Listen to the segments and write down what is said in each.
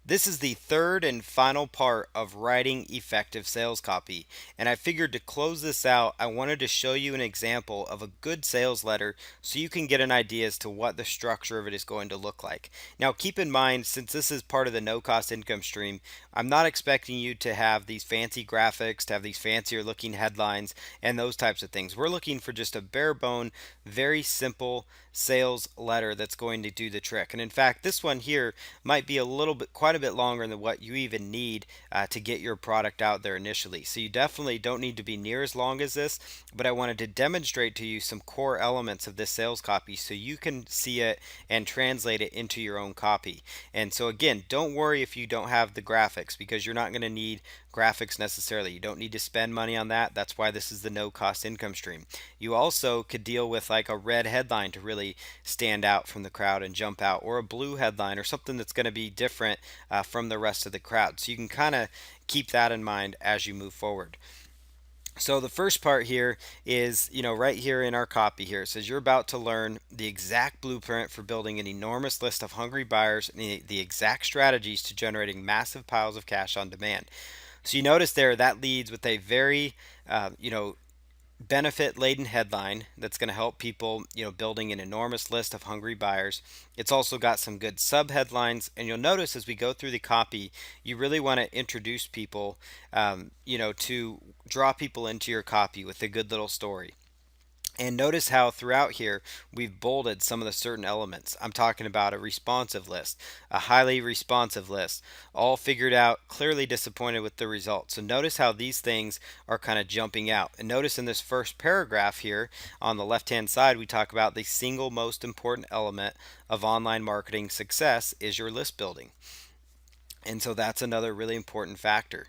This is the third and final part of writing effective sales copy. And I figured to close this out, I wanted to show you an example of a good sales letter so you can get an idea as to what the structure of it is going to look like. Now, keep in mind, since this is part of the no cost income stream, I'm not expecting you to have these fancy graphics, to have these fancier looking headlines, and those types of things. We're looking for just a bare bone, very simple sales letter that's going to do the trick. And in fact, this one here might be a little bit, quite a bit longer than what you even need to get your product out there initially. So you definitely don't need to be near as long as this, but I wanted to demonstrate to you some core elements of this sales copy so you can see it and translate it into your own copy. And so again, don't worry if you don't have the graphics, because you're not going to need graphics necessarily. You don't need to spend money on that. That's why this is the no cost income stream. You also could deal with like a red headline to really stand out from the crowd and jump out, or a blue headline, or something that's going to be different from the rest of the crowd. So you can kind of keep that in mind as you move forward. So the first part here is, right here in our copy here, it says you're about to learn the exact blueprint for building an enormous list of hungry buyers and the exact strategies to generating massive piles of cash on demand. So you notice there that leads with a very, benefit laden headline that's going to help people, building an enormous list of hungry buyers. It's also got some good sub headlines, and you'll notice as we go through the copy, you really want to introduce people, to draw people into your copy with a good little story. And notice how throughout here we've bolded some of the certain elements. I'm talking about a responsive list, a highly responsive list, all figured out, clearly disappointed with the results. So notice how these things are kind of jumping out. And notice in this first paragraph here on the left hand side, we talk about the single most important element of online marketing success is your list building. And so that's another really important factor.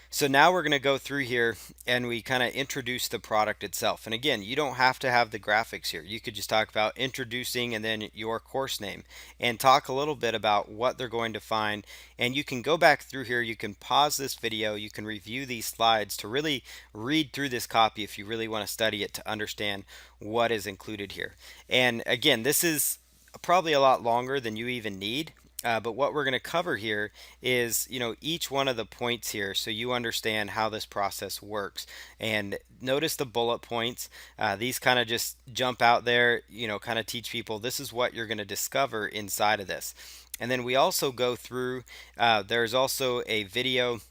So now we're going to go through here and we kind of introduce the product itself. And again, you don't have to have the graphics here. You could just talk about introducing and then your course name and talk a little bit about what they're going to find. And you can go back through here. You can pause this video. You can review these slides to really read through this copy if you really want to study it to understand what is included here. And again, this is probably a lot longer than you even need. But what we're going to cover here is, each one of the points here so you understand how this process works. And notice the bullet points. These kind of just jump out there, kind of teach people this is what you're going to discover inside of this. And then we also go through, there's also a video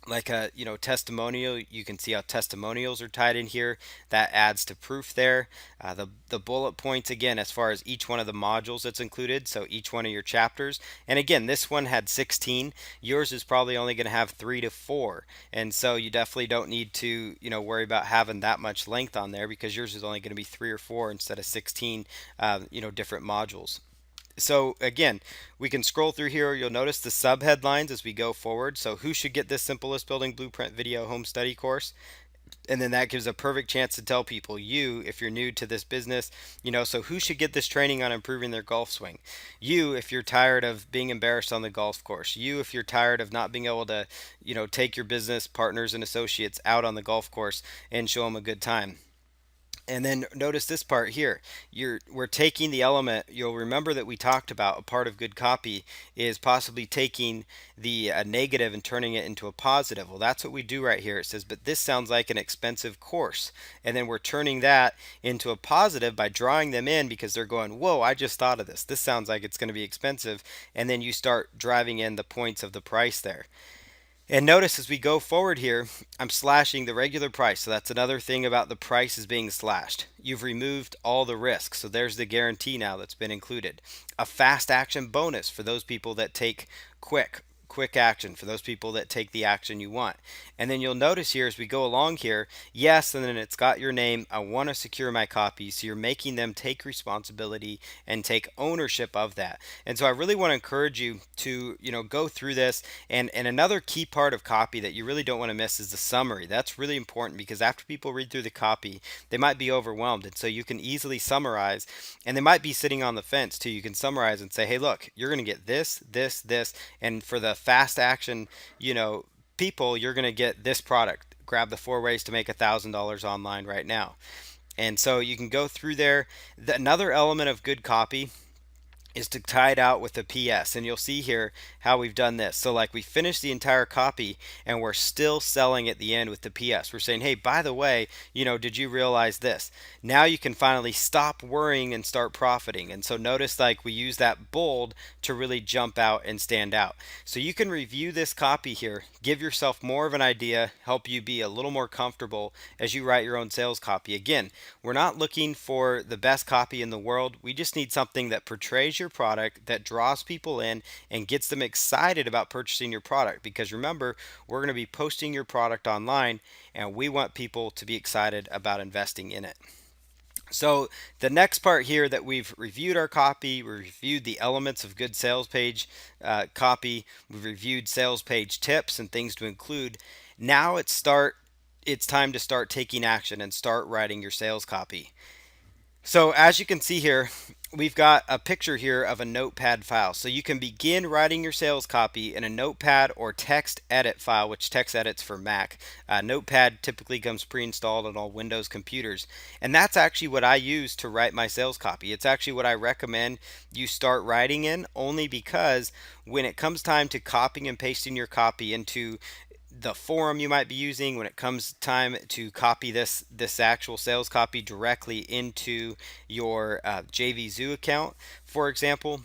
like a testimonial. You can see how testimonials are tied in here. That adds to proof there. The bullet points again as far as each one of the modules that's included, so each one of your chapters. And again, this one had 16. Yours is probably only going to have 3 to 4, and so you definitely don't need to worry about having that much length on there, because yours is only going to be 3 or 4 instead of 16 different modules. So again, we can scroll through here. You'll notice the sub headlines as we go forward. So who should get this simple list building blueprint video home study course? And then that gives a perfect chance to tell people, you, if you're new to this business, so who should get this training on improving their golf swing? You, if you're tired of being embarrassed on the golf course. You, if you're tired of not being able to, take your business partners and associates out on the golf course and show them a good time. And then notice this part here. We're taking the element. You'll remember that we talked about a part of good copy is possibly taking the negative and turning it into a positive. Well, that's what we do right here. It says, but this sounds like an expensive course. And then we're turning that into a positive by drawing them in, because they're going, whoa, I just thought of this. This sounds like it's going to be expensive. And then you start driving in the points of the price there. And notice as we go forward here, I'm slashing the regular price. So that's another thing about the price is being slashed. You've removed all the risk. So there's the guarantee now that's been included. A fast action bonus for those people that take quick action, for those people that take the action you want. And then you'll notice here as we go along here, yes, and then it's got your name. I want to secure my copy. So you're making them take responsibility and take ownership of that. And so I really want to encourage you to, go through this. And another key part of copy that you really don't want to miss is the summary. That's really important, because after people read through the copy, they might be overwhelmed. And so you can easily summarize, and they might be sitting on the fence too. You can summarize and say, hey, look, you're going to get this, this, this, and for the fast action, people, you're going to get this product. Grab the 4 ways to make $1,000 online right now. And so you can go through there. Another element of good copy is to tie it out with a PS. And you'll see here how we've done this. So like we finished the entire copy and we're still selling at the end with the PS. We're saying, hey, by the way, did you realize this? Now you can finally stop worrying and start profiting. And so notice like we use that bold to really jump out and stand out. So you can review this copy here, give yourself more of an idea, help you be a little more comfortable as you write your own sales copy. Again, we're not looking for the best copy in the world. We just need something that portrays your product, that draws people in and gets them excited about purchasing your product. Because remember, we're going to be posting your product online and we want people to be excited about investing in it. So the next part here that we've reviewed our copy, we reviewed the elements of good sales page copy, we've reviewed sales page tips and things to include. Now it's time to start taking action and start writing your sales copy. So as you can see here, we've got a picture here of a notepad file. So you can begin writing your sales copy in a notepad or text edit file, which text edits for Mac. Notepad typically comes pre-installed on all Windows computers. And that's actually what I use to write my sales copy. It's actually what I recommend you start writing in, only because when it comes time to copying and pasting your copy into the forum you might be using, when it comes time to copy this actual sales copy directly into your JVZoo account, for example,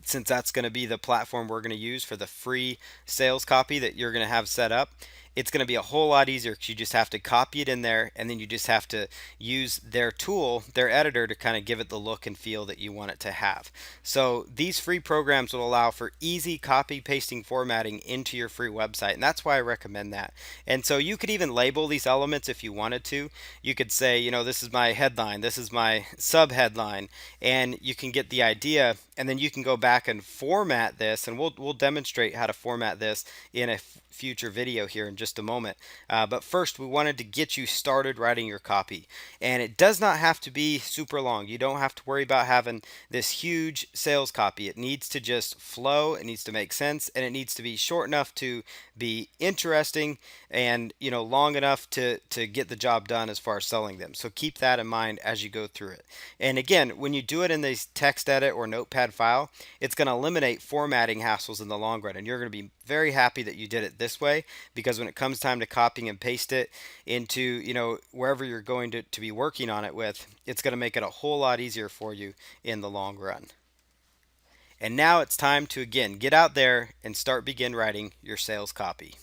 since that's going to be the platform we're going to use for the free sales copy that you're going to have set up, it's going to be a whole lot easier because you just have to copy it in there and then you just have to use their tool, their editor, to kind of give it the look and feel that you want it to have. So these free programs will allow for easy copy pasting formatting into your free website, and that's why I recommend that. And so you could even label these elements if you wanted to. You could say, this is my headline, this is my sub headline, and you can get the idea, and then you can go back and format this, and we'll demonstrate how to format this in a future video here in just a moment. But first, we wanted to get you started writing your copy, and it does not have to be super long. You don't have to worry about having this huge sales copy. It needs to just flow, it needs to make sense, and it needs to be short enough to be interesting and long enough to get the job done as far as selling them. So keep that in mind as you go through it. And again, when you do it in this text edit or notepad file, it's going to eliminate formatting hassles in the long run, and you're going to be very happy that you did it this way, because when it comes time to copying and paste it into wherever you're going to be working on it with, it's going to make it a whole lot easier for you in the long run. And now it's time to again get out there and begin writing your sales copy.